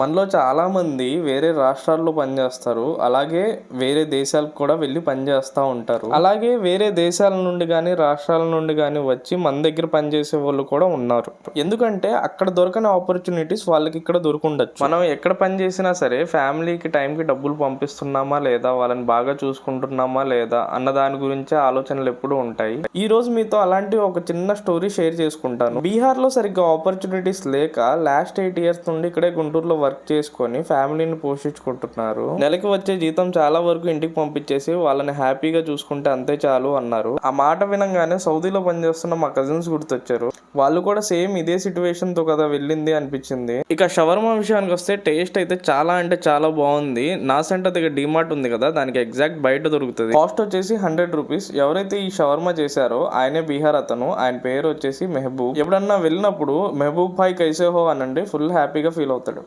మనలో చాలామంది వేరే రాష్ట్రాల్లో పనిచేస్తారు. అలాగే వేరే దేశాలకు కూడా వెళ్ళి పనిచేస్తూ ఉంటారు. అలాగే వేరే దేశాల నుండి కానీ రాష్ట్రాల నుండి కానీ వచ్చి మన దగ్గర పనిచేసే వాళ్ళు కూడా ఉన్నారు. ఎందుకంటే అక్కడ దొరకని ఆపర్చునిటీస్ వాళ్ళకి ఇక్కడ దొరుకుండొచ్చు. మనం ఎక్కడ పని చేసినా సరే ఫ్యామిలీకి టైంకి డబ్బులు పంపిస్తున్నామా లేదా, వాళ్ళని బాగా చూసుకుంటున్నామా లేదా అన్న దాని గురించే ఆలోచనలు ఎప్పుడూ ఉంటాయి. ఈ రోజు మీతో అలాంటి ఒక చిన్న స్టోరీ షేర్ చేసుకుంటాను. బీహార్లో సరిగ్గా ఆపర్చునిటీస్ లేక లాస్ట్ 8 years నుండి ఇక్కడే గుంటూరులో వర్క్ చేసుకొని ఫ్యామిలీని పోషించుకుంటున్నారు. నెలకి వచ్చే జీతం చాలా వరకు ఇంటికి పంపించేసి వాళ్ళని హ్యాపీగా చూసుకుంటే అంతే చాలు అన్నారు. ఆ మాట వినంగానే సౌదీలో పనిచేస్తున్న మా కజిన్స్ గుర్తొచ్చారు. వాళ్ళు కూడా సేమ్ ఇదే సిచ్యువేషన్ తో కదా వెళ్ళింది అనిపించింది. ఇక షవర్మా విషయానికి వస్తే టేస్ట్ అయితే చాలా అంటే చాలా బాగుంది. నా సెంటర్ దగ్గర డిమార్ట్ ఉంది కదా, దానికి ఎగ్జాక్ట్ బయట దొరుకుతుంది. కాస్ట్ వచ్చేసి 100 రూపీస్. ఎవరైతే ఈ షవర్మా చేశారో ఆయనే బీహార్ అతను. ఆయన పేరు వచ్చేసి మెహబూబ్. ఎప్పుడన్నా వెళ్ళినప్పుడు మెహబూబ్ భాయ్ కైసే హో అనండి, ఫుల్ హ్యాపీగా ఫీల్ అవుతాడు.